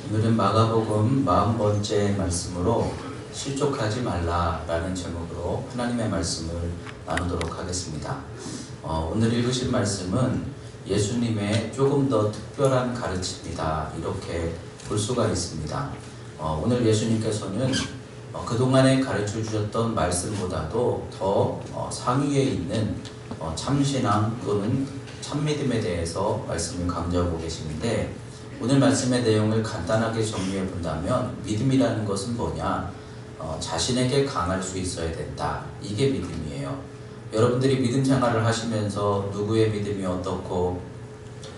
오늘은 마가복음 40번째 말씀으로 실족하지 말라라는 제목으로 하나님의 말씀을 나누도록 하겠습니다. 오늘 읽으실 말씀은 예수님의 조금 더 특별한 가르침이다, 이렇게 볼 수가 있습니다. 오늘 예수님께서는 그동안에 가르쳐 주셨던 말씀보다도 더 상위에 있는 참신앙 또는 참믿음에 대해서 말씀을 강조하고 계시는데, 오늘 말씀의 내용을 간단하게 정리해 본다면 믿음이라는 것은 뭐냐? 자신에게 강할 수 있어야 된다. 이게 믿음이에요. 여러분들이 믿음 생활을 하시면서 누구의 믿음이 어떻고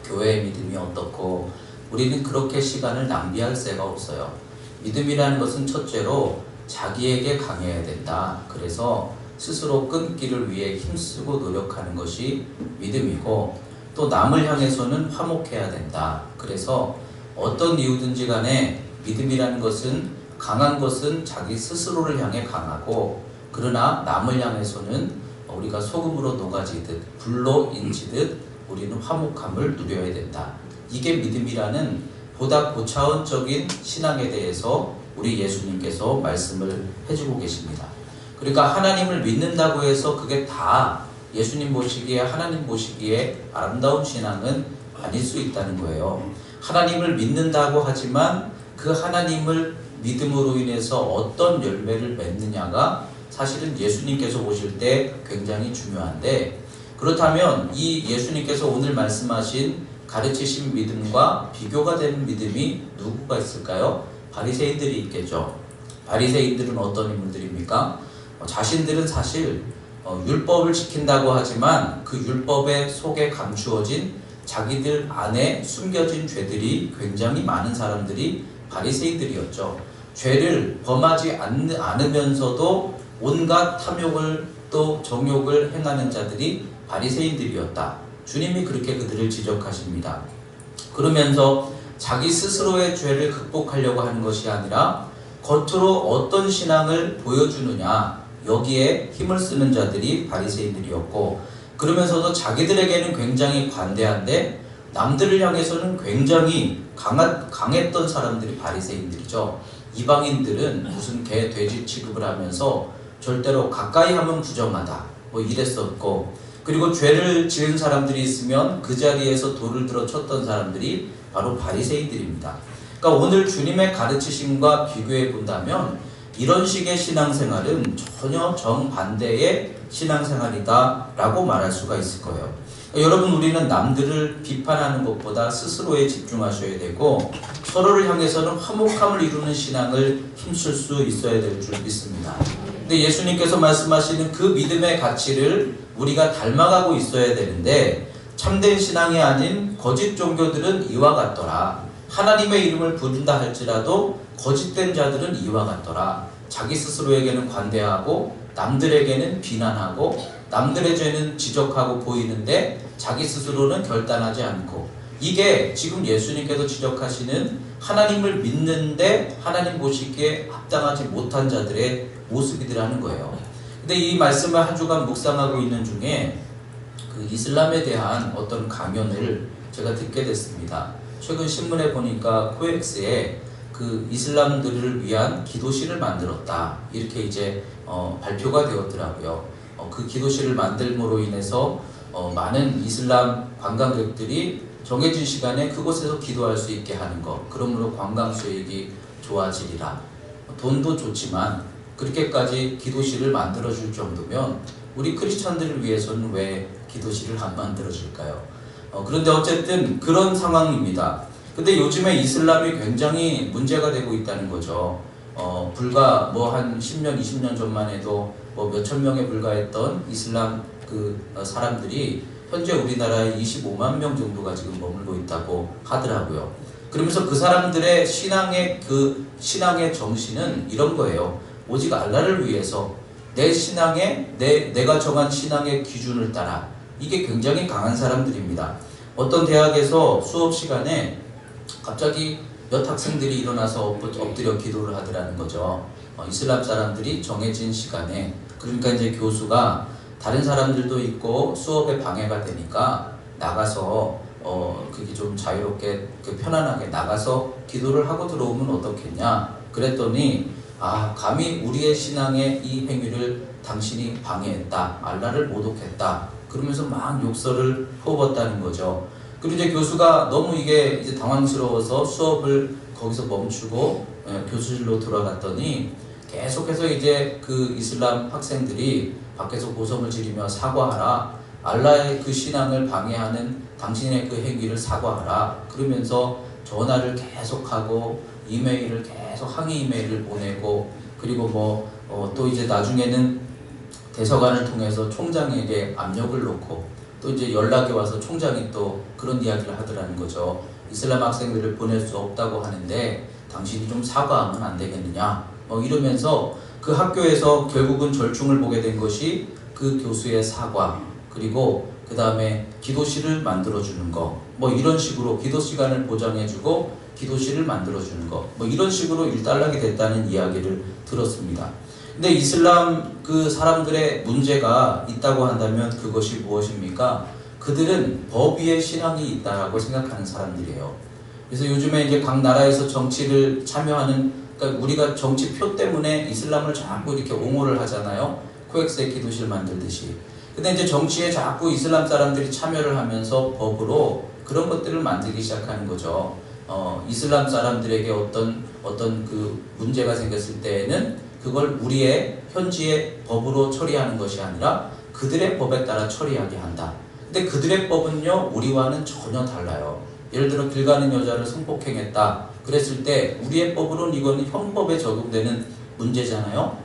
교회의 믿음이 어떻고 우리는 그렇게 시간을 낭비할 새가 없어요. 믿음이라는 것은 첫째로 자기에게 강해야 된다. 그래서 스스로 끊기를 위해 힘쓰고 노력하는 것이 믿음이고, 또 남을 향해서는 화목해야 된다. 그래서 어떤 이유든지 간에 믿음이라는 것은, 강한 것은 자기 스스로를 향해 강하고, 그러나 남을 향해서는 우리가 소금으로 녹아지듯 불로 인치듯 우리는 화목함을 누려야 된다. 이게 믿음이라는 보다 고차원적인 신앙에 대해서 우리 예수님께서 말씀을 해주고 계십니다. 그러니까 하나님을 믿는다고 해서 그게 다 예수님 보시기에, 하나님 보시기에 아름다운 신앙은 아닐 수 있다는 거예요. 하나님을 믿는다고 하지만 그 하나님을 믿음으로 인해서 어떤 열매를 맺느냐가 사실은 예수님께서 보실 때 굉장히 중요한데, 그렇다면 이 예수님께서 오늘 말씀하신 가르치신 믿음과 비교가 되는 믿음이 누구가 있을까요? 바리새인들이 있겠죠. 바리새인들은 어떤 인물들입니까? 자신들은 사실 율법을 지킨다고 하지만 그 율법의 속에 감추어진 자기들 안에 숨겨진 죄들이 굉장히 많은 사람들이 바리새인들이었죠. 죄를 범하지 않으면서도 온갖 탐욕을 또 정욕을 행하는 자들이 바리새인들이었다. 주님이 그렇게 그들을 지적하십니다. 그러면서 자기 스스로의 죄를 극복하려고 하는 것이 아니라 겉으로 어떤 신앙을 보여주느냐, 여기에 힘을 쓰는 자들이 바리새인들이었고, 그러면서도 자기들에게는 굉장히 관대한데 남들을 향해서는 굉장히 강했던 사람들이 바리새인들이죠. 이방인들은 무슨 개, 돼지 취급을 하면서 절대로 가까이 하면 부정하다, 이랬었고, 그리고 죄를 지은 사람들이 있으면 그 자리에서 돌을 들어 쳤던 사람들이 바로 바리새인들입니다. 그러니까 오늘 주님의 가르치심과 비교해 본다면 이런 식의 신앙생활은 전혀 정반대의 신앙생활이다 라고 말할 수가 있을 거예요. 여러분, 우리는 남들을 비판하는 것보다 스스로에 집중하셔야 되고, 서로를 향해서는 화목함을 이루는 신앙을 힘쓸 수 있어야 될 줄 믿습니다. 근데 예수님께서 말씀하시는 그 믿음의 가치를 우리가 닮아가고 있어야 되는데, 참된 신앙이 아닌 거짓 종교들은 이와 같더라. 하나님의 이름을 부른다 할지라도 거짓된 자들은 이와 같더라. 자기 스스로에게는 관대하고 남들에게는 비난하고 남들의 죄는 지적하고 보이는데 자기 스스로는 결단하지 않고, 이게 지금 예수님께서 지적하시는 하나님을 믿는데 하나님 보시기에 합당하지 못한 자들의 모습이더라는 거예요. 근데 이 말씀을 한 주간 묵상하고 있는 중에 그 이슬람에 대한 어떤 강연을 제가 듣게 됐습니다. 최근 신문에 보니까 코엑스에 그 이슬람들을 위한 기도실을 만들었다, 이렇게 이제 발표가 되었더라고요. 그 기도실을 만들므로 인해서 많은 이슬람 관광객들이 정해진 시간에 그곳에서 기도할 수 있게 하는 것, 그러므로 관광 수익이 좋아지리라. 돈도 좋지만 그렇게까지 기도실을 만들어줄 정도면 우리 크리스천들을 위해서는 왜 기도실을 안 만들어줄까요? 그런데 어쨌든 그런 상황입니다. 근데 요즘에 이슬람이 굉장히 문제가 되고 있다는 거죠. 불과 한 10년, 20년 전만 해도 몇천 명에 불과했던 이슬람 사람들이 현재 우리나라에 25만 명 정도가 지금 머물고 있다고 하더라고요. 그러면서 그 사람들의 신앙의 정신은 이런 거예요. 오직 알라를 위해서 내 신앙에, 내가 정한 신앙의 기준을 따라, 이게 굉장히 강한 사람들입니다. 어떤 대학에서 수업 시간에 갑자기 몇 학생들이 일어나서 엎드려 기도를 하더라는 거죠. 이슬람 사람들이 정해진 시간에. 그러니까 이제 교수가 다른 사람들도 있고 수업에 방해가 되니까 나가서 그게 좀 자유롭게 편안하게 나가서 기도를 하고 들어오면 어떻겠냐 그랬더니 감히 우리의 신앙의 이 행위를 당신이 방해했다, 알라를 모독했다 그러면서 막 욕설을 퍼붓었다는 거죠. 그리고 이제 교수가 너무 이게 이제 당황스러워서 수업을 거기서 멈추고 교수실로 돌아갔더니 계속해서 이제 그 이슬람 학생들이 밖에서 고성을 지르며 사과하라, 알라의 그 신앙을 방해하는 당신의 그 행위를 사과하라 그러면서 전화를 계속하고 이메일을 계속 항의 이메일을 보내고, 그리고 또 이제 나중에는 대사관을 통해서 총장에게 압력을 놓고 또 이제 연락이 와서 총장이 또 그런 이야기를 하더라는 거죠. 이슬람 학생들을 보낼 수 없다고 하는데 당신이 좀 사과하면 안 되겠느냐 이러면서 그 학교에서 결국은 절충을 보게 된 것이 그 교수의 사과, 그리고 그 다음에 기도실을 만들어주는 거, 이런 식으로 기도 시간을 보장해주고 기도실을 만들어주는 거, 이런 식으로 일단락이 됐다는 이야기를 들었습니다. 근데 이슬람 그 사람들의 문제가 있다고 한다면 그것이 무엇입니까? 그들은 법 위에 신앙이 있다라고 생각하는 사람들이에요. 그래서 요즘에 이제 각 나라에서 정치를 참여하는, 그러니까 우리가 정치표 때문에 이슬람을 자꾸 이렇게 옹호를 하잖아요. 코엑스의 기도실 만들듯이. 근데 이제 정치에 자꾸 이슬람 사람들이 참여를 하면서 법으로 그런 것들을 만들기 시작하는 거죠. 이슬람 사람들에게 어떤 그 문제가 생겼을 때에는 그걸 우리의 현지의 법으로 처리하는 것이 아니라 그들의 법에 따라 처리하게 한다. 근데 그들의 법은요, 우리와는 전혀 달라요. 예를 들어 길 가는 여자를 성폭행했다 그랬을 때 우리의 법으로는 이거는 형법에 적용되는 문제잖아요.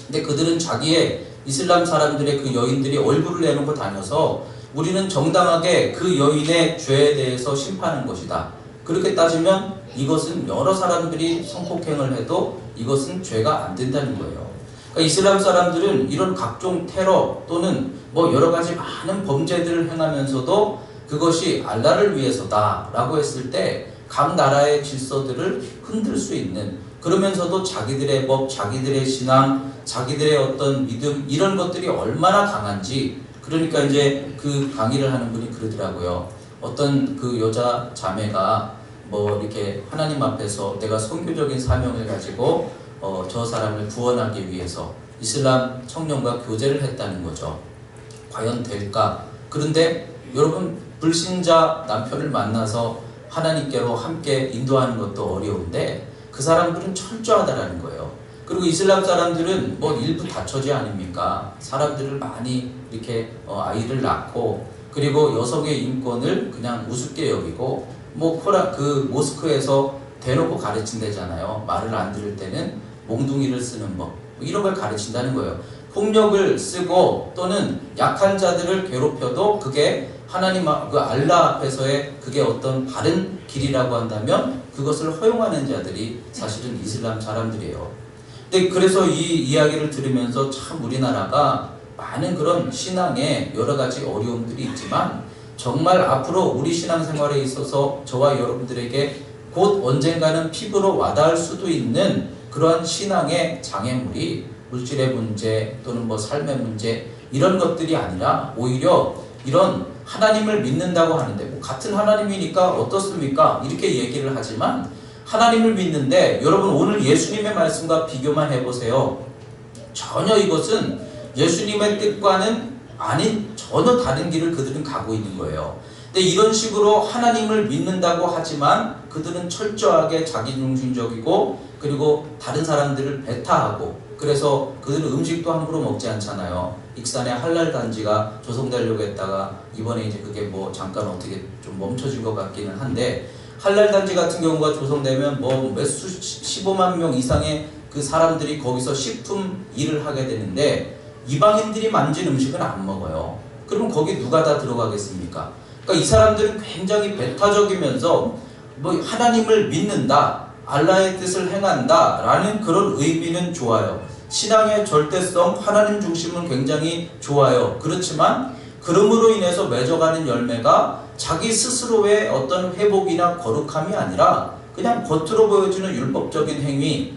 근데 그들은 자기의 이슬람 사람들의 그 여인들이 얼굴을 내놓고 다녀서 우리는 정당하게 그 여인의 죄에 대해서 심판하는 것이다. 그렇게 따지면 이것은 여러 사람들이 성폭행을 해도 이것은 죄가 안 된다는 거예요. 그러니까 이슬람 사람들은 이런 각종 테러 또는 여러 가지 많은 범죄들을 행하면서도 그것이 알라를 위해서다 라고 했을 때 각 나라의 질서들을 흔들 수 있는, 그러면서도 자기들의 법, 자기들의 신앙, 자기들의 어떤 믿음, 이런 것들이 얼마나 강한지. 그러니까 이제 그 강의를 하는 분이 그러더라고요. 어떤 그 여자 자매가 이렇게 하나님 앞에서 내가 선교적인 사명을 가지고 저 사람을 구원하기 위해서 이슬람 청년과 교제를 했다는 거죠. 과연 될까? 그런데 여러분, 불신자 남편을 만나서 하나님께로 함께 인도하는 것도 어려운데 그 사람들은 철저하다라는 거예요. 그리고 이슬람 사람들은 일부 다처제 아닙니까? 사람들을 많이 이렇게 아이를 낳고, 그리고 여성의 인권을 그냥 우습게 여기고, 그 모스크에서 대놓고 가르친대잖아요. 말을 안 들을 때는 몽둥이를 쓰는 법, 이런 걸 가르친다는 거예요. 폭력을 쓰고 또는 약한 자들을 괴롭혀도 그게 하나님 그 알라 앞에서의 그게 어떤 바른 길이라고 한다면 그것을 허용하는 자들이 사실은 이슬람 사람들이에요. 근데 그래서 이 이야기를 들으면서 참 우리나라가 많은 그런 신앙에 여러 가지 어려움들이 있지만 정말 앞으로 우리 신앙생활에 있어서 저와 여러분들에게 곧 언젠가는 피부로 와닿을 수도 있는 그러한 신앙의 장애물이 물질의 문제 또는 삶의 문제, 이런 것들이 아니라 오히려 이런 하나님을 믿는다고 하는데 같은 하나님이니까 어떻습니까? 이렇게 얘기를 하지만 하나님을 믿는데 여러분 오늘 예수님의 말씀과 비교만 해보세요. 전혀 이것은 예수님의 뜻과는 아닌 전혀 다른 길을 그들은 가고 있는 거예요. 근데 이런 식으로 하나님을 믿는다고 하지만 그들은 철저하게 자기중심적이고 그리고 다른 사람들을 배타하고, 그래서 그들은 음식도 함부로 먹지 않잖아요. 익산의 할랄 단지가 조성되려고 했다가 이번에 이제 그게 잠깐 어떻게 좀 멈춰진 것 같기는 한데, 할랄 단지 같은 경우가 조성되면 몇 15만 명 이상의 그 사람들이 거기서 식품 일을 하게 되는데 이방인들이 만진 음식은 안 먹어요. 그럼 거기 누가 다 들어가겠습니까? 그러니까 이 사람들은 굉장히 배타적이면서 하나님을 믿는다, 알라의 뜻을 행한다 라는 그런 의미는 좋아요. 신앙의 절대성, 하나님 중심은 굉장히 좋아요. 그렇지만 그럼으로 인해서 맺어가는 열매가 자기 스스로의 어떤 회복이나 거룩함이 아니라 그냥 겉으로 보여주는 율법적인 행위,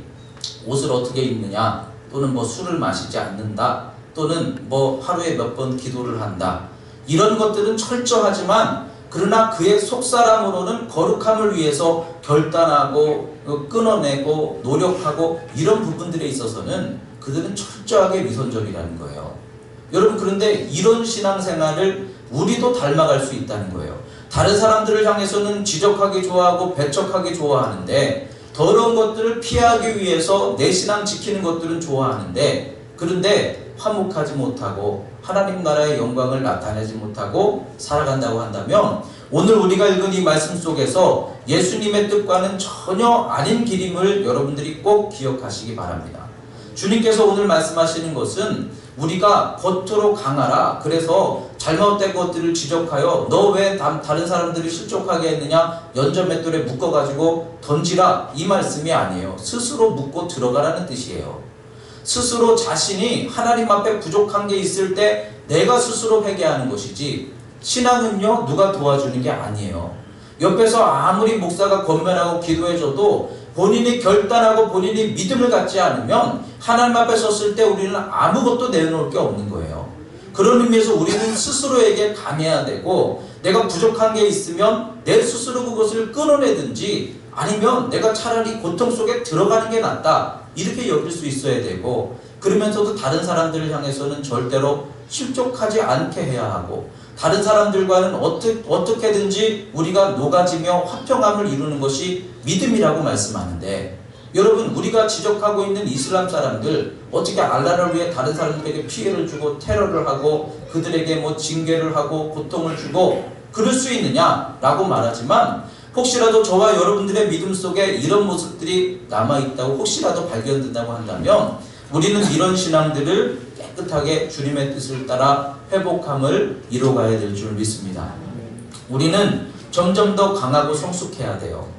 옷을 어떻게 입느냐, 또는 술을 마시지 않는다, 또는 하루에 몇 번 기도를 한다, 이런 것들은 철저하지만 그러나 그의 속사람으로는 거룩함을 위해서 결단하고 끊어내고 노력하고 이런 부분들에 있어서는 그들은 철저하게 위선적이라는 거예요. 여러분, 그런데 이런 신앙생활을 우리도 닮아갈 수 있다는 거예요. 다른 사람들을 향해서는 지적하기 좋아하고 배척하기 좋아하는데, 더러운 것들을 피하기 위해서 내 신앙 지키는 것들은 좋아하는데, 그런데 화목하지 못하고 하나님 나라의 영광을 나타내지 못하고 살아간다고 한다면, 오늘 우리가 읽은 이 말씀 속에서 예수님의 뜻과는 전혀 아닌 길임을 여러분들이 꼭 기억하시기 바랍니다. 주님께서 오늘 말씀하시는 것은 우리가 겉으로 강하라, 그래서 잘못된 것들을 지적하여 너 왜 다른 사람들이 실족하게 했느냐, 연전맷돌에 묶어가지고 던지라, 이 말씀이 아니에요. 스스로 묶고 들어가라는 뜻이에요. 스스로 자신이 하나님 앞에 부족한 게 있을 때 내가 스스로 회개하는 것이지, 신앙은요 누가 도와주는 게 아니에요. 옆에서 아무리 목사가 권면하고 기도해줘도 본인이 결단하고 본인이 믿음을 갖지 않으면 하나님 앞에 섰을 때 우리는 아무것도 내놓을 게 없는 거예요. 그런 의미에서 우리는 스스로에게 강해야 되고, 내가 부족한 게 있으면 내 스스로 그것을 끊어내든지, 아니면 내가 차라리 고통 속에 들어가는 게 낫다, 이렇게 여길 수 있어야 되고, 그러면서도 다른 사람들을 향해서는 절대로 실족하지 않게 해야 하고, 다른 사람들과는 어떻게든지 우리가 녹아지며 화평함을 이루는 것이 믿음이라고 말씀하는데, 여러분, 우리가 지적하고 있는 이슬람 사람들 어떻게 알라를 위해 다른 사람들에게 피해를 주고 테러를 하고 그들에게 징계를 하고 고통을 주고 그럴 수 있느냐라고 말하지만, 혹시라도 저와 여러분들의 믿음 속에 이런 모습들이 남아있다고 혹시라도 발견된다고 한다면, 우리는 이런 신앙들을 깨끗하게 주님의 뜻을 따라 회복함을 이뤄가야 될 줄 믿습니다. 우리는 점점 더 강하고 성숙해야 돼요.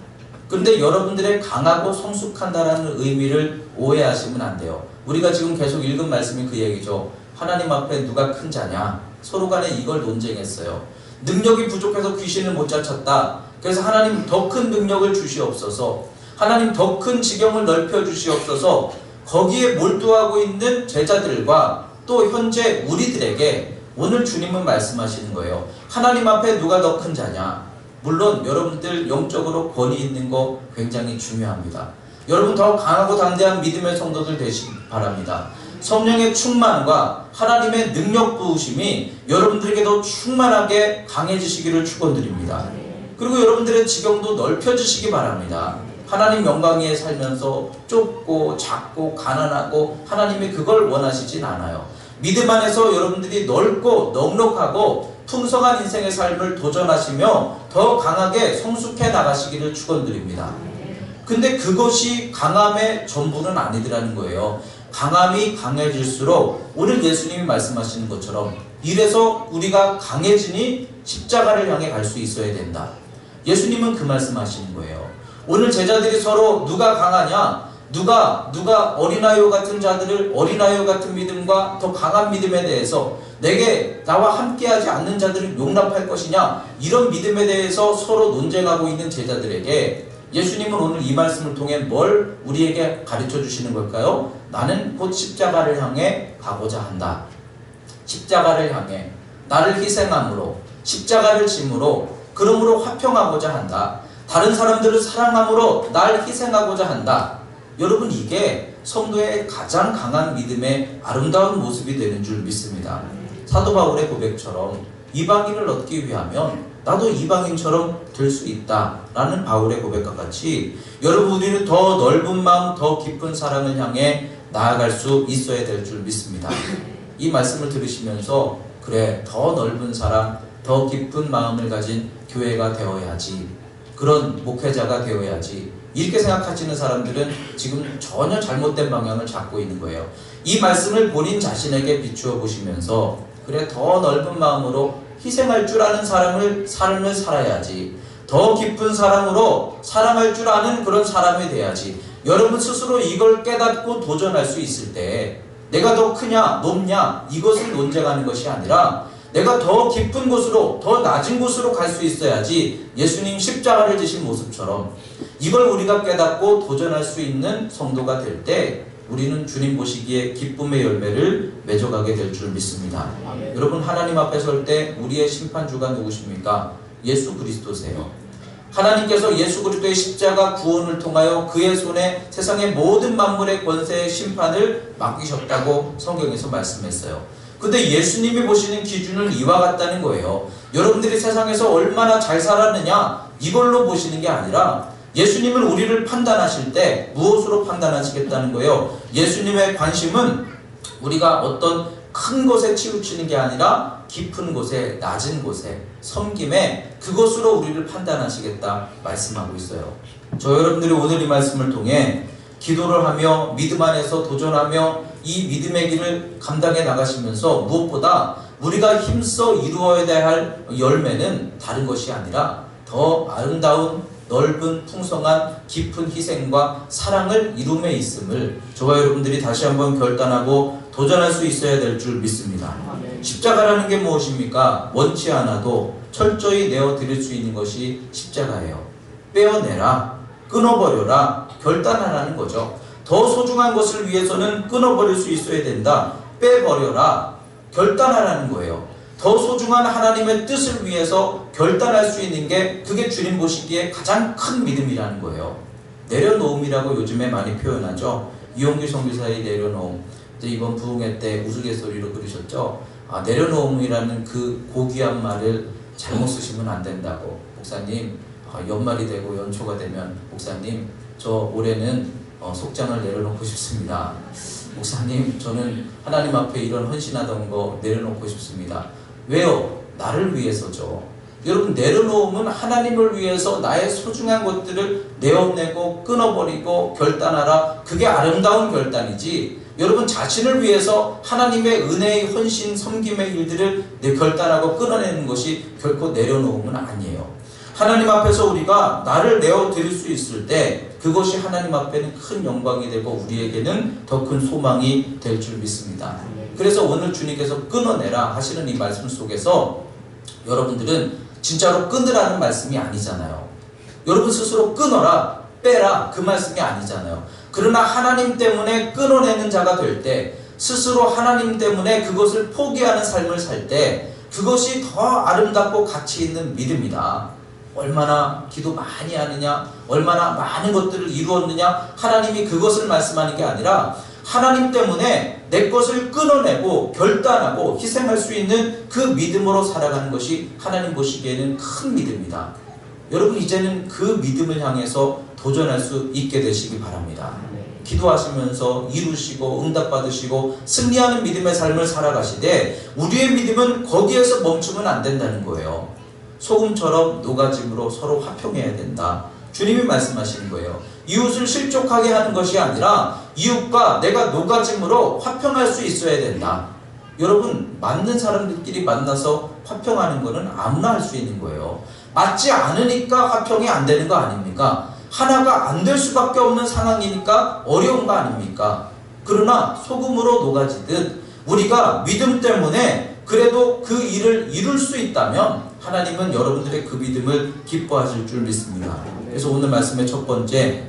그런데 여러분들의 강하고 성숙한다라는 의미를 오해하시면 안 돼요. 우리가 지금 계속 읽은 말씀이 그 얘기죠. 하나님 앞에 누가 큰 자냐, 서로 간에 이걸 논쟁했어요. 능력이 부족해서 귀신을 못 쫓았다. 그래서 하나님 더 큰 능력을 주시옵소서, 하나님 더 큰 지경을 넓혀 주시옵소서, 거기에 몰두하고 있는 제자들과 또 현재 우리들에게 오늘 주님은 말씀하시는 거예요. 하나님 앞에 누가 더 큰 자냐. 물론 여러분들 영적으로 권위 있는 거 굉장히 중요합니다. 여러분 더 강하고 담대한 믿음의 성도들 되시기 바랍니다. 성령의 충만과 하나님의 능력 부으심이 여러분들에게 더 충만하게 강해지시기를 축원드립니다. 그리고 여러분들의 지경도 넓혀지시기 바랍니다. 하나님 영광 위에 살면서 좁고 작고 가난하고 하나님이 그걸 원하시진 않아요. 믿음 안에서 여러분들이 넓고 넉넉하고 풍성한 인생의 삶을 도전하시며 더 강하게 성숙해 나가시기를 축원드립니다. 근데 그것이 강함의 전부는 아니더라는 거예요. 강함이 강해질수록 오늘 예수님이 말씀하시는 것처럼, 이래서 우리가 강해지니 십자가를 향해 갈 수 있어야 된다. 예수님은 그 말씀하시는 거예요. 오늘 제자들이 서로 누가 강하냐, 누가 어린아이와 같은 자들을, 어린아이와 같은 믿음과 더 강한 믿음에 대해서 나와 함께하지 않는 자들을 용납할 것이냐, 이런 믿음에 대해서 서로 논쟁하고 있는 제자들에게 예수님은 오늘 이 말씀을 통해 뭘 우리에게 가르쳐 주시는 걸까요? 나는 곧 십자가를 향해 가고자 한다. 십자가를 향해 나를 희생함으로, 십자가를 짐으로, 그러므로 화평하고자 한다. 다른 사람들을 사랑함으로 날 희생하고자 한다. 여러분, 이게 성도의 가장 강한 믿음의 아름다운 모습이 되는 줄 믿습니다. 사도 바울의 고백처럼 이방인을 얻기 위하면 나도 이방인처럼 될 수 있다 라는 바울의 고백과 같이, 여러분 우리는 더 넓은 마음, 더 깊은 사랑을 향해 나아갈 수 있어야 될 줄 믿습니다. 이 말씀을 들으시면서, 그래, 더 넓은 사랑, 더 깊은 마음을 가진 교회가 되어야지, 그런 목회자가 되어야지, 이렇게 생각하시는 사람들은 지금 전혀 잘못된 방향을 잡고 있는 거예요. 이 말씀을 본인 자신에게 비추어 보시면서, 그래, 더 넓은 마음으로 희생할 줄 아는 삶을 살아야지, 더 깊은 사랑으로 사랑할 줄 아는 그런 사람이 돼야지. 여러분 스스로 이걸 깨닫고 도전할 수 있을 때, 내가 더 크냐 높냐 이것을 논쟁하는 것이 아니라, 내가 더 깊은 곳으로, 더 낮은 곳으로 갈 수 있어야지, 예수님 십자가를 지신 모습처럼 이걸 우리가 깨닫고 도전할 수 있는 성도가 될 때, 우리는 주님 보시기에 기쁨의 열매를 맺어가게 될 줄 믿습니다. 여러분, 하나님 앞에 설 때 우리의 심판주가 누구십니까? 예수 그리스도세요. 하나님께서 예수 그리스도의 십자가 구원을 통하여 그의 손에 세상의 모든 만물의 권세의 심판을 맡기셨다고 성경에서 말씀했어요. 근데 예수님이 보시는 기준은 이와 같다는 거예요. 여러분들이 세상에서 얼마나 잘 살았느냐 이걸로 보시는 게 아니라 예수님은 우리를 판단하실 때 무엇으로 판단하시겠다는 거예요. 예수님의 관심은 우리가 어떤 큰 곳에 치우치는 게 아니라 깊은 곳에, 낮은 곳에, 섬김에 그것으로 우리를 판단하시겠다 말씀하고 있어요. 저 여러분들이 오늘 이 말씀을 통해 기도를 하며 믿음 안에서 도전하며 이 믿음의 길을 감당해 나가시면서 무엇보다 우리가 힘써 이루어야 할 열매는 다른 것이 아니라 더 아름다운 넓은 풍성한 깊은 희생과 사랑을 이룸에 있음을 저와 여러분들이 다시 한번 결단하고 도전할 수 있어야 될 줄 믿습니다. 십자가라는 게 무엇입니까? 원치 않아도 철저히 내어드릴 수 있는 것이 십자가예요. 빼어내라, 끊어버려라, 결단하라는 거죠. 더 소중한 것을 위해서는 끊어버릴 수 있어야 된다. 빼버려라, 결단하라는 거예요. 더 소중한 하나님의 뜻을 위해서 결단할 수 있는 게 그게 주님 보시기에 가장 큰 믿음이라는 거예요. 내려놓음이라고 요즘에 많이 표현하죠. 이용규 선교사의 내려놓음. 이제 이번 부흥회 때 우스갯소리로 그러셨죠. 내려놓음이라는 그 고귀한 말을 잘못 쓰시면 안 된다고. 목사님, 연말이 되고 연초가 되면 목사님, 저 올해는 속장을 내려놓고 싶습니다. 목사님, 저는 하나님 앞에 이런 헌신하던 거 내려놓고 싶습니다. 왜요? 나를 위해서죠. 여러분, 내려놓음은 하나님을 위해서 나의 소중한 것들을 내어내고 끊어버리고 결단하라. 그게 아름다운 결단이지. 여러분, 자신을 위해서 하나님의 은혜의 헌신, 섬김의 일들을 결단하고 끊어내는 것이 결코 내려놓음은 아니에요. 하나님 앞에서 우리가 나를 내어드릴 수 있을 때 그것이 하나님 앞에는 큰 영광이 되고 우리에게는 더 큰 소망이 될 줄 믿습니다. 그래서 오늘 주님께서 끊어내라 하시는 이 말씀 속에서 여러분들은 진짜로 끊으라는 말씀이 아니잖아요. 여러분 스스로 끊어라, 빼라 그 말씀이 아니잖아요. 그러나 하나님 때문에 끊어내는 자가 될 때, 스스로 하나님 때문에 그것을 포기하는 삶을 살 때 그것이 더 아름답고 가치 있는 믿음이다. 얼마나 기도 많이 하느냐, 얼마나 많은 것들을 이루었느냐, 하나님이 그것을 말씀하는 게 아니라 하나님 때문에 내 것을 끊어내고 결단하고 희생할 수 있는 그 믿음으로 살아가는 것이 하나님 보시기에는 큰 믿음이다. 여러분, 이제는 그 믿음을 향해서 도전할 수 있게 되시기 바랍니다. 기도하시면서 이루시고 응답받으시고 승리하는 믿음의 삶을 살아가시되 우리의 믿음은 거기에서 멈추면 안 된다는 거예요. 소금처럼 녹아짐으로 서로 화평해야 된다. 주님이 말씀하시는 거예요. 이웃을 실족하게 하는 것이 아니라 이웃과 내가 녹아짐으로 화평할 수 있어야 된다. 여러분, 맞는 사람들끼리 만나서 화평하는 것은 아무나 할 수 있는 거예요. 맞지 않으니까 화평이 안 되는 거 아닙니까? 하나가 안 될 수밖에 없는 상황이니까 어려운 거 아닙니까? 그러나 소금으로 녹아지듯 우리가 믿음 때문에 그래도 그 일을 이룰 수 있다면 하나님은 여러분들의 그 믿음을 기뻐하실 줄 믿습니다. 그래서 오늘 말씀의 첫 번째,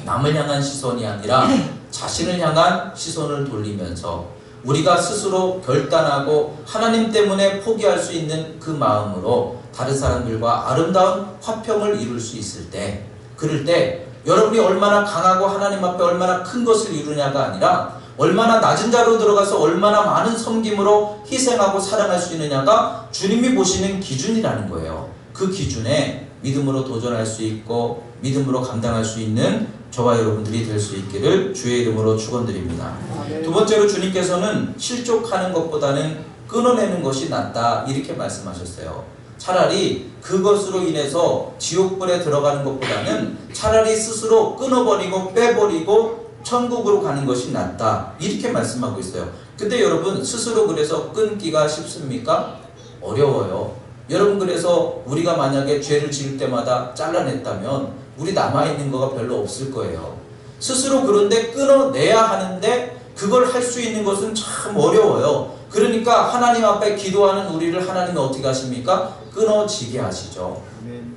남을 향한 시선이 아니라 자신을 향한 시선을 돌리면서 우리가 스스로 결단하고 하나님 때문에 포기할 수 있는 그 마음으로 다른 사람들과 아름다운 화평을 이룰 수 있을 때, 그럴 때 여러분이 얼마나 강하고 하나님 앞에 얼마나 큰 것을 이루냐가 아니라 얼마나 낮은 자로 들어가서 얼마나 많은 섬김으로 희생하고 사랑할 수 있느냐가 주님이 보시는 기준이라는 거예요. 그 기준에 믿음으로 도전할 수 있고 믿음으로 감당할 수 있는 저와 여러분들이 될 수 있기를 주의 이름으로 축원드립니다. 두 번째로 주님께서는 실족하는 것보다는 끊어내는 것이 낫다 이렇게 말씀하셨어요. 차라리 그것으로 인해서 지옥불에 들어가는 것보다는 차라리 스스로 끊어버리고 빼버리고 천국으로 가는 것이 낫다 이렇게 말씀하고 있어요. 근데 여러분, 스스로 그래서 끊기가 쉽습니까? 어려워요. 여러분, 그래서 우리가 만약에 죄를 지을 때마다 잘라냈다면 우리 남아있는 거가 별로 없을 거예요. 스스로 그런데 끊어내야 하는데 그걸 할 수 있는 것은 참 어려워요. 그러니까 하나님 앞에 기도하는 우리를 하나님이 어떻게 하십니까? 끊어지게 하시죠.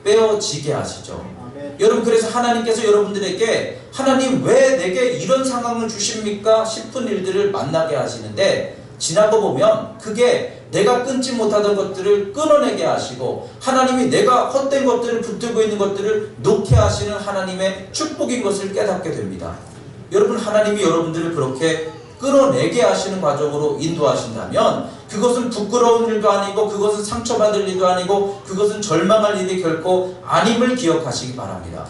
빼어지게 하시죠. 여러분, 그래서 하나님께서 여러분들에게 하나님 왜 내게 이런 상황을 주십니까? 싶은 일들을 만나게 하시는데 지나고 보면 그게 내가 끊지 못하던 것들을 끊어내게 하시고 하나님이 내가 헛된 것들을 붙들고 있는 것들을 놓게 하시는 하나님의 축복인 것을 깨닫게 됩니다. 여러분, 하나님이 여러분들을 그렇게 끌어내게 하시는 과정으로 인도하신다면 그것은 부끄러운 일도 아니고 그것은 상처받을 일도 아니고 그것은 절망할 일이 결코 아님을 기억하시기 바랍니다.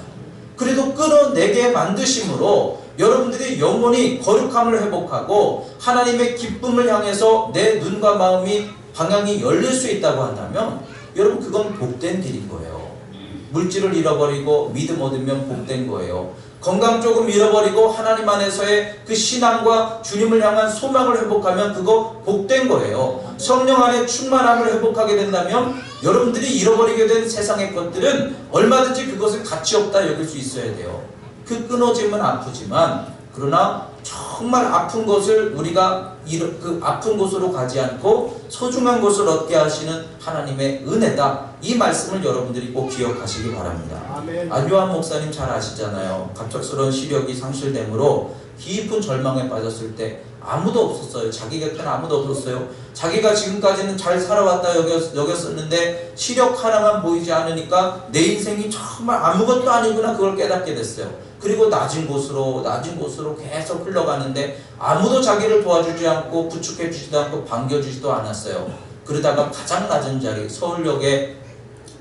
그래도 끌어내게 만드심으로 여러분들이 영원히 거룩함을 회복하고 하나님의 기쁨을 향해서 내 눈과 마음이 방향이 열릴 수 있다고 한다면 여러분, 그건 복된 길인 거예요. 물질을 잃어버리고 믿음 얻으면 복된 거예요. 건강 조금 잃어버리고 하나님 안에서의 그 신앙과 주님을 향한 소망을 회복하면 그거 복된 거예요. 성령 안에 충만함을 회복하게 된다면 여러분들이 잃어버리게 된 세상의 것들은 얼마든지 그것을 가치 없다 여길 수 있어야 돼요. 그 끊어짐은 아프지만 그러나 정말 아픈 것을 우리가 그 아픈 곳으로 가지 않고 소중한 것을 얻게 하시는 하나님의 은혜다. 이 말씀을 여러분들이 꼭 기억하시기 바랍니다. 안요한 목사님 잘 아시잖아요. 갑작스러운 시력이 상실됨으로 깊은 절망에 빠졌을 때 아무도 없었어요. 자기 곁에는 아무도 없었어요. 자기가 지금까지는 잘 살아왔다 여겼었는데 시력 하나만 보이지 않으니까 내 인생이 정말 아무것도 아니구나, 그걸 깨닫게 됐어요. 그리고 낮은 곳으로 계속 흘러가는데 아무도 자기를 도와주지 않고 부축해 주지도 않고 반겨주지도 않았어요. 그러다가 가장 낮은 자리, 서울역에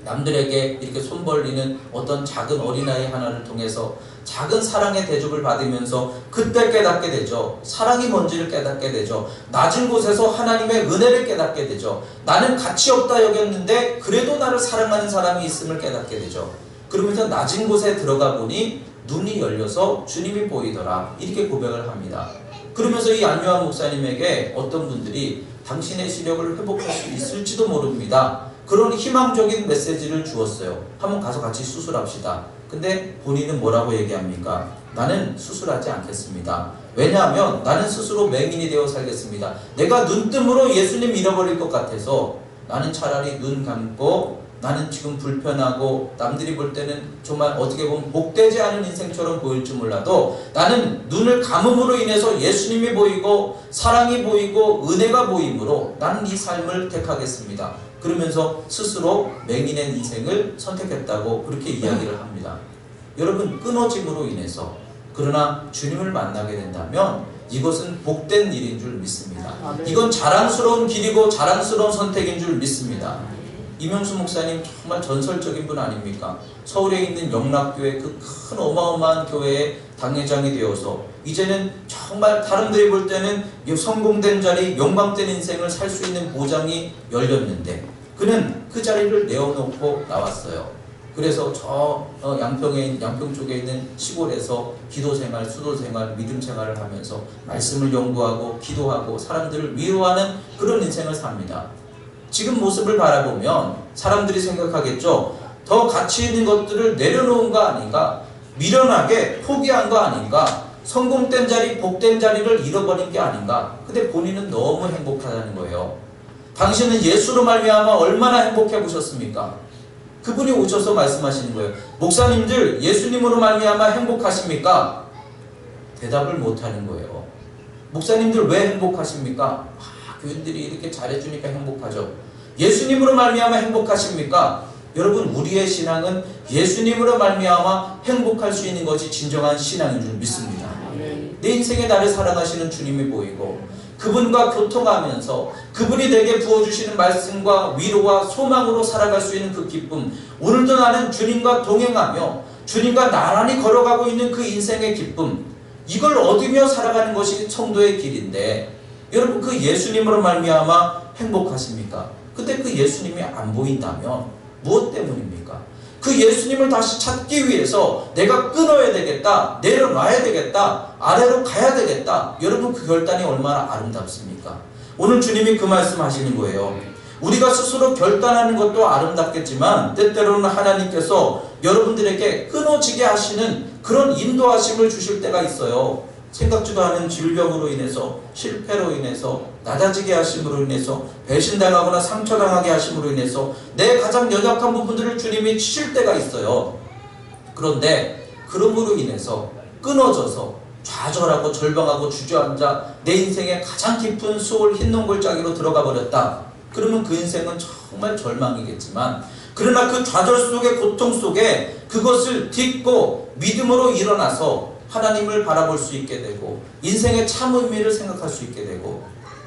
남들에게 이렇게 손 벌리는 어떤 작은 어린아이 하나를 통해서 작은 사랑의 대접을 받으면서 그때 깨닫게 되죠. 사랑이 뭔지를 깨닫게 되죠. 낮은 곳에서 하나님의 은혜를 깨닫게 되죠. 나는 가치 없다 여겼는데 그래도 나를 사랑하는 사람이 있음을 깨닫게 되죠. 그러면서 낮은 곳에 들어가 보니 눈이 열려서 주님이 보이더라, 이렇게 고백을 합니다. 그러면서 이 안요한 목사님에게 어떤 분들이 당신의 시력을 회복할 수 있을지도 모릅니다, 그런 희망적인 메시지를 주었어요. 한번 가서 같이 수술합시다. 근데 본인은 뭐라고 얘기합니까? 나는 수술하지 않겠습니다. 왜냐하면 나는 스스로 맹인이 되어 살겠습니다. 내가 눈뜸으로 예수님 잃어버릴 것 같아서 나는 차라리 눈 감고, 나는 지금 불편하고 남들이 볼 때는 정말 어떻게 보면 복되지 않은 인생처럼 보일지 몰라도 나는 눈을 감음으로 인해서 예수님이 보이고 사랑이 보이고 은혜가 보이므로 나는 이 삶을 택하겠습니다. 그러면서 스스로 맹인의 인생을 선택했다고 그렇게 이야기를 합니다. 여러분, 끊어짐으로 인해서 그러나 주님을 만나게 된다면 이것은 복된 일인 줄 믿습니다. 이건 자랑스러운 길이고 자랑스러운 선택인 줄 믿습니다. 이명수 목사님 정말 전설적인 분 아닙니까? 서울에 있는 영락교회, 그 큰 어마어마한 교회의 당회장이 되어서 이제는 정말 사람들이 볼 때는 성공된 자리, 영광된 인생을 살 수 있는 보장이 열렸는데 그는 그 자리를 내어놓고 나왔어요. 그래서 저 양평 쪽에 있는 시골에서 기도생활, 수도생활, 믿음생활을 하면서 말씀을 연구하고 기도하고 사람들을 위로하는 그런 인생을 삽니다. 지금 모습을 바라보면 사람들이 생각하겠죠. 더 가치 있는 것들을 내려놓은 거 아닌가? 미련하게 포기한 거 아닌가? 성공된 자리, 복된 자리를 잃어버린 게 아닌가? 근데 본인은 너무 행복하다는 거예요. 당신은 예수로 말미암아 얼마나 행복해 보셨습니까? 그분이 오셔서 말씀하시는 거예요. 목사님들, 예수님으로 말미암아 행복하십니까? 대답을 못하는 거예요. 목사님들 왜 행복하십니까? 교인들이 이렇게 잘해주니까 행복하죠. 예수님으로 말미암아 행복하십니까? 여러분, 우리의 신앙은 예수님으로 말미암아 행복할 수 있는 것이 진정한 신앙인 줄 믿습니다. 내 인생에 나를 사랑하시는 주님이 보이고 그분과 교통하면서 그분이 내게 부어주시는 말씀과 위로와 소망으로 살아갈 수 있는 그 기쁨, 오늘도 나는 주님과 동행하며 주님과 나란히 걸어가고 있는 그 인생의 기쁨, 이걸 얻으며 살아가는 것이 성도의 길인데 여러분, 그 예수님으로 말미암아 행복하십니까? 근데 그 예수님이 안 보인다면 무엇 때문입니까? 그 예수님을 다시 찾기 위해서 내가 끊어야 되겠다, 내려놔야 되겠다, 아래로 가야 되겠다. 여러분, 그 결단이 얼마나 아름답습니까? 오늘 주님이 그 말씀 하시는 거예요. 우리가 스스로 결단하는 것도 아름답겠지만 때때로는 하나님께서 여러분들에게 끊어지게 하시는 그런 인도하심을 주실 때가 있어요. 생각지도 않은 질병으로 인해서, 실패로 인해서, 낮아지게 하심으로 인해서, 배신당하거나 상처당하게 하심으로 인해서 내 가장 연약한 부분들을 주님이 치실 때가 있어요. 그런데 그럼으로 인해서 끊어져서 좌절하고 절망하고 주저앉아 내 인생의 가장 깊은 수월 흰 농골짜기로 들어가 버렸다. 그러면 그 인생은 정말 절망이겠지만, 그러나 그 좌절 속에, 고통 속에 그것을 딛고 믿음으로 일어나서 하나님을 바라볼 수 있게 되고 인생의 참 의미를 생각할 수 있게 되고,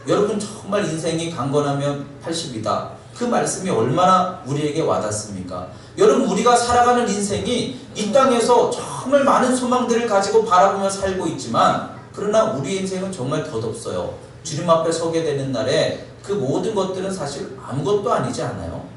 여러분 정말 인생이 강건하면 80이다. 그 말씀이 얼마나 우리에게 와닿습니까? 여러분, 우리가 살아가는 인생이 이 땅에서 정말 많은 소망들을 가지고 바라보며 살고 있지만, 그러나 우리 인생은 정말 덧없어요. 주님 앞에 서게 되는 날에 그 모든 것들은 사실 아무것도 아니지 않아요?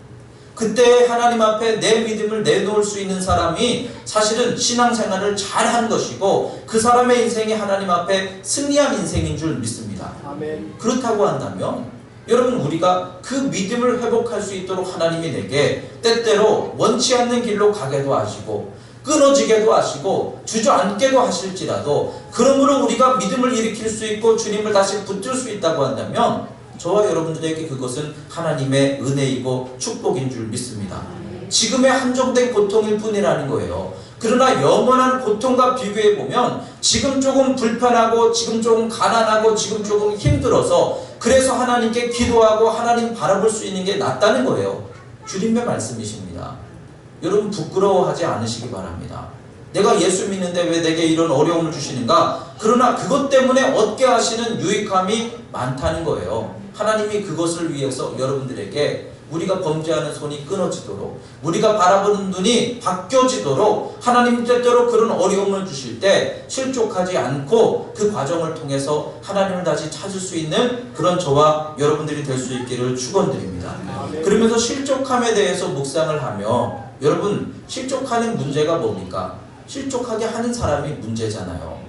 그때 하나님 앞에 내 믿음을 내놓을 수 있는 사람이 사실은 신앙생활을 잘한 것이고, 그 사람의 인생이 하나님 앞에 승리한 인생인 줄 믿습니다. 아멘. 그렇다고 한다면 여러분, 우리가 그 믿음을 회복할 수 있도록 하나님이 내게 때때로 원치 않는 길로 가게도 하시고 끊어지게도 하시고 주저앉게도 하실지라도, 그러므로 우리가 믿음을 일으킬 수 있고 주님을 다시 붙들 수 있다고 한다면 저와 여러분들에게 그것은 하나님의 은혜이고 축복인 줄 믿습니다. 지금의 한정된 고통일 뿐이라는 거예요. 그러나 영원한 고통과 비교해보면 지금 조금 불편하고 지금 조금 가난하고 지금 조금 힘들어서 그래서 하나님께 기도하고 하나님 바라볼 수 있는 게 낫다는 거예요. 주님의 말씀이십니다. 여러분, 부끄러워하지 않으시기 바랍니다. 내가 예수 믿는데 왜 내게 이런 어려움을 주시는가? 그러나 그것 때문에 얻게 하시는 유익함이 많다는 거예요. 하나님이 그것을 위해서 여러분들에게 우리가 범죄하는 손이 끊어지도록, 우리가 바라보는 눈이 바뀌어지도록 하나님 때때로 그런 어려움을 주실 때 실족하지 않고 그 과정을 통해서 하나님을 다시 찾을 수 있는 그런 저와 여러분들이 될 수 있기를 축원드립니다. 그러면서 실족함에 대해서 묵상을 하며, 여러분, 실족하는 문제가 뭡니까? 실족하게 하는 사람이 문제잖아요.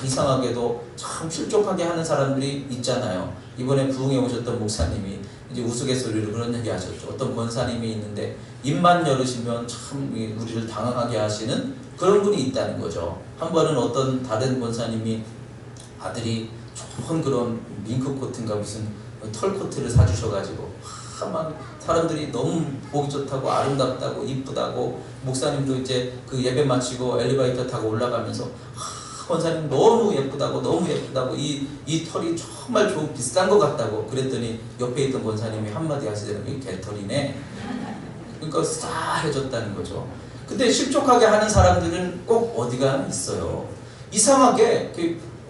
이상하게도 참 실족하게 하는 사람들이 있잖아요. 이번에 부흥에 오셨던 목사님이 이제 우스갯소리로 그런 얘기 하셨죠. 어떤 권사님이 있는데 입만 열으시면 참 우리를 당황하게 하시는 그런 분이 있다는 거죠. 한 번은 어떤 다른 권사님이 아들이 좋은 그런 밍크 코트인가 무슨 털 코트를 사주셔가지고 막 사람들이 너무 보기 좋다고 아름답다고 이쁘다고, 목사님도 이제 그 예배 마치고 엘리베이터 타고 올라가면서 권사님 너무 예쁘다고 이 털이 정말 좋은 비싼 것 같다고 그랬더니 옆에 있던 권사님이 한마디 하시더라고요. 이게 개털이네. 그러니까 싹 해줬다는 거죠. 근데 실족하게 하는 사람들은 꼭 어디가 있어요. 이상하게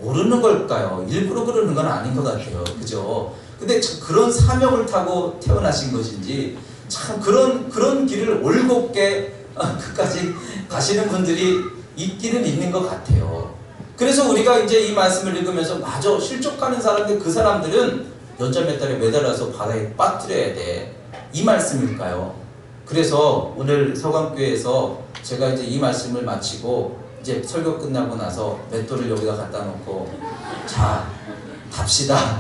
모르는 걸까요? 일부러 그러는 건 아닌 것 같아요. 그죠? 근데 그런 사명을 타고 태어나신 것인지 참 그런 길을 올곧게 끝까지 가시는 분들이 있기는 있는 것 같아요. 그래서 우리가 이제 이 말씀을 읽으면서 맞아, 실족하는 사람들, 그 사람들은 연자 몇 달에 매달아서 바다에 빠뜨려야 돼, 이 말씀일까요? 그래서 오늘 서강교회에서 제가 이제 이 말씀을 마치고 이제 설교 끝나고 나서 맷돌을 여기다 갖다 놓고 자, 답시다,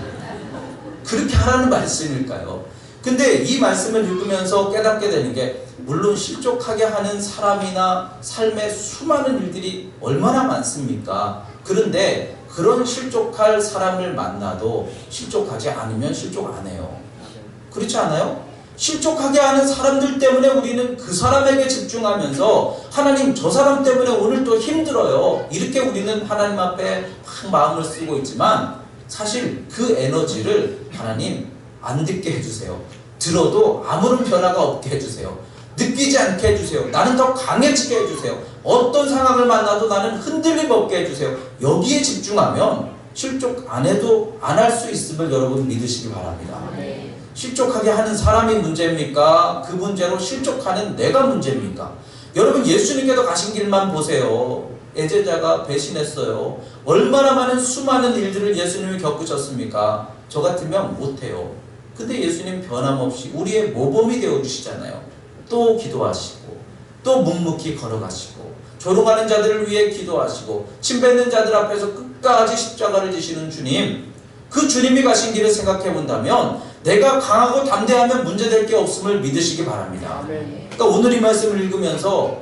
그렇게 하라는 말씀일까요? 근데 이 말씀을 읽으면서 깨닫게 되는 게, 물론 실족하게 하는 사람이나 삶의 수많은 일들이 얼마나 많습니까? 그런데 그런 실족할 사람을 만나도 실족하지 않으면 실족 안 해요. 그렇지 않아요? 실족하게 하는 사람들 때문에 우리는 그 사람에게 집중하면서 하나님, 저 사람 때문에 오늘 또 힘들어요, 이렇게 우리는 하나님 앞에 막 마음을 쓰고 있지만, 사실 그 에너지를 하나님 안 듣게 해주세요. 들어도 아무런 변화가 없게 해주세요. 느끼지 않게 해주세요. 나는 더 강해지게 해주세요. 어떤 상황을 만나도 나는 흔들림 없게 해주세요. 여기에 집중하면 실족 안 해도 안 할 수 있음을 여러분 믿으시기 바랍니다. 실족하게 하는 사람이 문제입니까? 그 문제로 실족하는 내가 문제입니까? 여러분, 예수님께서 가신 길만 보세요. 애제자가 배신했어요. 얼마나 많은 수많은 일들을 예수님이 겪으셨습니까? 저 같으면 못해요. 근데 예수님 변함없이 우리의 모범이 되어주시잖아요. 또 기도하시고, 또 묵묵히 걸어가시고, 조롱하는 자들을 위해 기도하시고, 침뱉는 자들 앞에서 끝까지 십자가를 지시는 주님, 그 주님이 가신 길을 생각해 본다면 내가 강하고 담대하면 문제될 게 없음을 믿으시기 바랍니다. 그러니까 오늘 이 말씀을 읽으면서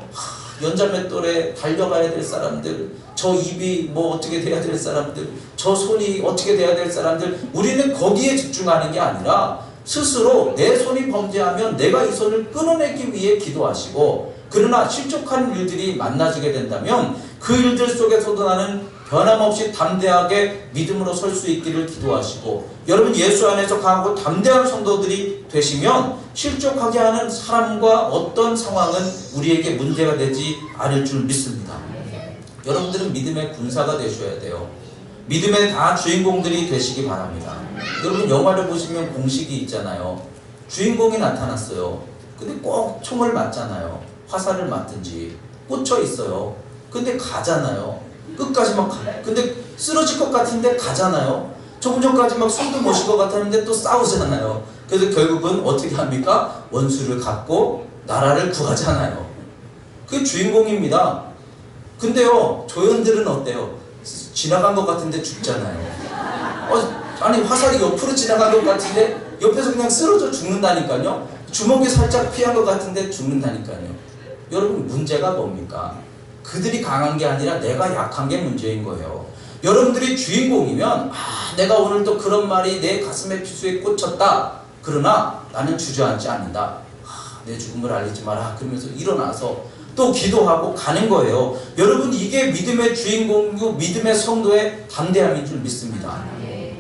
연자맷돌에 달려가야 될 사람들, 저 입이 뭐 어떻게 돼야 될 사람들, 저 손이 어떻게 돼야 될 사람들, 우리는 거기에 집중하는 게 아니라 스스로 내 손이 범죄하면 내가 이 손을 끊어내기 위해 기도하시고, 그러나 실족한 일들이 만나지게 된다면 그 일들 속에서도 나는 변함없이 담대하게 믿음으로 설 수 있기를 기도하시고, 여러분 예수 안에서 강하고 담대한 성도들이 되시면 실족하게 하는 사람과 어떤 상황은 우리에게 문제가 되지 않을 줄 믿습니다. 여러분들은 믿음의 군사가 되셔야 돼요. 믿음의 다 주인공들이 되시기 바랍니다. 여러분 영화를 보시면 공식이 있잖아요. 주인공이 나타났어요. 근데 꼭 총을 맞잖아요. 화살을 맞든지 꽂혀 있어요. 근데 가잖아요. 끝까지 막 근데 쓰러질 것 같은데 가잖아요. 조금 전까지 막 숨도 못 쉴 것 같았는데 또 싸우잖아요. 그래서 결국은 어떻게 합니까? 원수를 갚고 나라를 구하잖아요. 그게 주인공입니다. 근데요, 조연들은 어때요? 지나간 것 같은데 죽잖아요. 아니 화살이 옆으로 지나간 것 같은데 옆에서 그냥 쓰러져 죽는다니까요. 주먹이 살짝 피한 것 같은데 죽는다니까요. 여러분 문제가 뭡니까? 그들이 강한 게 아니라 내가 약한 게 문제인 거예요. 여러분들이 주인공이면 내가 오늘 또 그런 말이 내 가슴에 피수에 꽂혔다. 그러나 나는 주저앉지 않는다. 내 죽음을 알리지 마라. 그러면서 일어나서 또 기도하고 가는 거예요. 여러분 이게 믿음의 주인공이고 믿음의 성도의 담대함인 줄 믿습니다.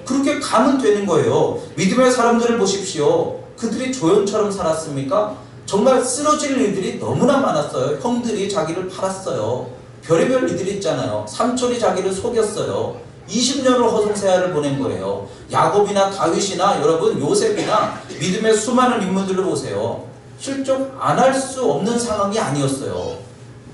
그렇게 가면 되는 거예요. 믿음의 사람들을 보십시오. 그들이 조연처럼 살았습니까? 정말 쓰러질 일들이 너무나 많았어요. 형들이 자기를 팔았어요. 별의별 일들이 있잖아요. 삼촌이 자기를 속였어요. 20년을 허송세월을 보낸 거예요. 야곱이나 다윗이나 여러분 요셉이나 믿음의 수많은 인물들을 보세요. 실족 안 할 수 없는 상황이 아니었어요.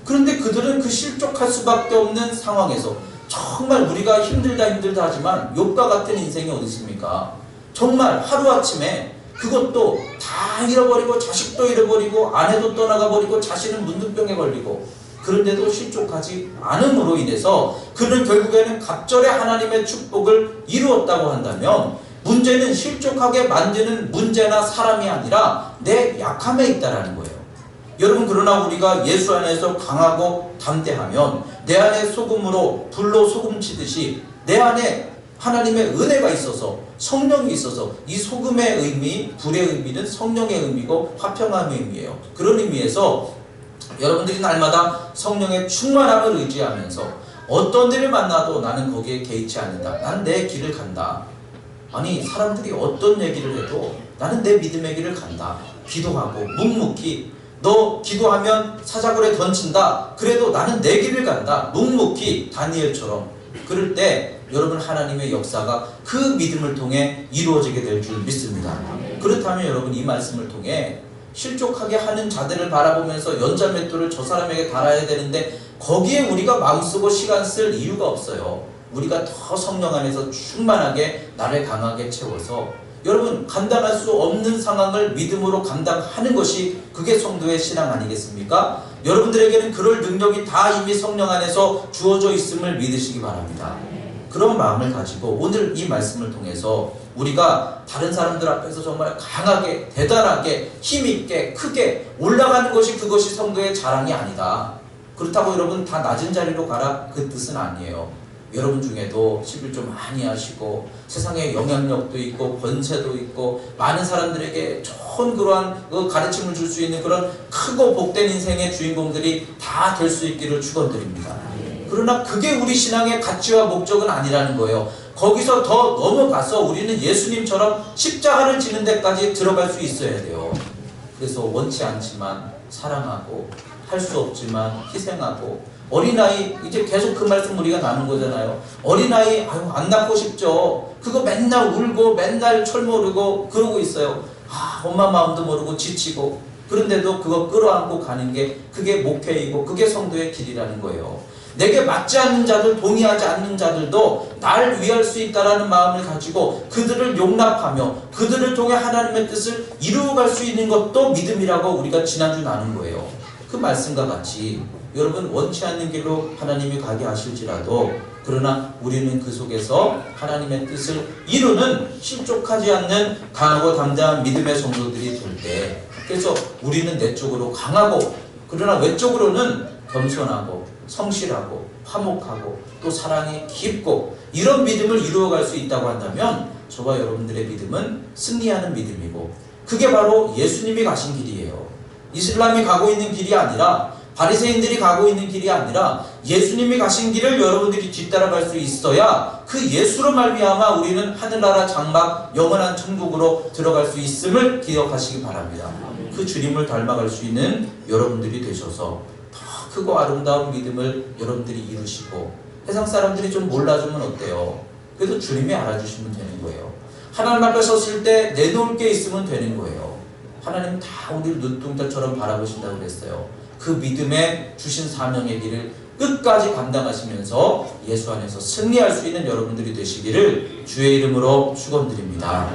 그런데 그들은 그 실족할 수밖에 없는 상황에서 정말 우리가 힘들다 하지만 욥과 같은 인생이 어디 있습니까? 정말 하루아침에 그것도 다 잃어버리고 자식도 잃어버리고 아내도 떠나가 버리고 자신은 문둥병에 걸리고 그런데도 실족하지 않음으로 인해서 그는 결국에는 갑절의 하나님의 축복을 이루었다고 한다면 문제는 실족하게 만드는 문제나 사람이 아니라 내 약함에 있다라는 거예요. 여러분 그러나 우리가 예수 안에서 강하고 담대하면 내 안에 소금으로 불로 소금 치듯이 내 안에 하나님의 은혜가 있어서 성령이 있어서 이 소금의 의미, 불의 의미는 성령의 의미고 화평함의 의미예요. 그런 의미에서 여러분들이 날마다 성령의 충만함을 의지하면서 어떤 일을 만나도 나는 거기에 개의치 않는다. 나는 내 길을 간다. 아니 사람들이 어떤 얘기를 해도 나는 내 믿음의 길을 간다. 기도하고 묵묵히 너 기도하면 사자굴에 던진다. 그래도 나는 내 길을 간다. 묵묵히 다니엘처럼. 그럴 때 여러분 하나님의 역사가 그 믿음을 통해 이루어지게 될 줄 믿습니다. 그렇다면 여러분 이 말씀을 통해 실족하게 하는 자들을 바라보면서 연자맷돌을 저 사람에게 달아야 되는데 거기에 우리가 마음쓰고 시간 쓸 이유가 없어요. 우리가 더 성령 안에서 충만하게 나를 강하게 채워서 여러분 감당할 수 없는 상황을 믿음으로 감당하는 것이 그게 성도의 신앙 아니겠습니까? 여러분들에게는 그럴 능력이 다 이미 성령 안에서 주어져 있음을 믿으시기 바랍니다. 그런 마음을 가지고 오늘 이 말씀을 통해서 우리가 다른 사람들 앞에서 정말 강하게 대단하게 힘있게 크게 올라가는 것이 그것이 성도의 자랑이 아니다. 그렇다고 여러분 다 낮은 자리로 가라 그 뜻은 아니에요. 여러분 중에도 11조 많이 하시고 세상에 영향력도 있고 권세도 있고 많은 사람들에게 좋은 그러한 가르침을 줄 수 있는 그런 크고 복된 인생의 주인공들이 다 될 수 있기를 축원드립니다. 그러나 그게 우리 신앙의 가치와 목적은 아니라는 거예요. 거기서 더 넘어가서 우리는 예수님처럼 십자가를 지는 데까지 들어갈 수 있어야 돼요. 그래서 원치 않지만 사랑하고 할 수 없지만 희생하고 어린아이 이제 계속 그 말씀 우리가 나눈 거잖아요. 어린아이 안 낳고 싶죠. 그거 맨날 울고 맨날 철모르고 그러고 있어요. 엄마 마음도 모르고 지치고 그런데도 그거 끌어안고 가는 게 그게 목회이고 그게 성도의 길이라는 거예요. 내게 맞지 않는 자들, 동의하지 않는 자들도 날 위할 수 있다라는 마음을 가지고 그들을 용납하며 그들을 통해 하나님의 뜻을 이루어갈 수 있는 것도 믿음이라고 우리가 지난주 나눈 거예요. 그 말씀과 같이 여러분 원치 않는 길로 하나님이 가게 하실지라도 그러나 우리는 그 속에서 하나님의 뜻을 이루는 실족하지 않는 강하고 담대한 믿음의 성도들이 될 때 그래서 우리는 내적으로 강하고 그러나 외적으로는 겸손하고 성실하고 화목하고 또 사랑이 깊고 이런 믿음을 이루어갈 수 있다고 한다면 저와 여러분들의 믿음은 승리하는 믿음이고 그게 바로 예수님이 가신 길이에요. 이슬람이 가고 있는 길이 아니라 바리새인들이 가고 있는 길이 아니라 예수님이 가신 길을 여러분들이 뒤따라갈 수 있어야 그 예수로 말미암아 우리는 하늘나라 장막 영원한 천국으로 들어갈 수 있음을 기억하시기 바랍니다. 그 주님을 닮아갈 수 있는 여러분들이 되셔서 더 크고 아름다운 믿음을 여러분들이 이루시고 세상 사람들이 좀 몰라주면 어때요? 그래도 주님이 알아주시면 되는 거예요. 하나님 앞에 섰을 때 내놓을 게 있으면 되는 거예요. 하나님 다 우리를 눈동자처럼 바라보신다고 그랬어요. 그 믿음에 주신 사명의 길을 끝까지 감당하시면서 예수 안에서 승리할 수 있는 여러분들이 되시기를 주의 이름으로 축원드립니다.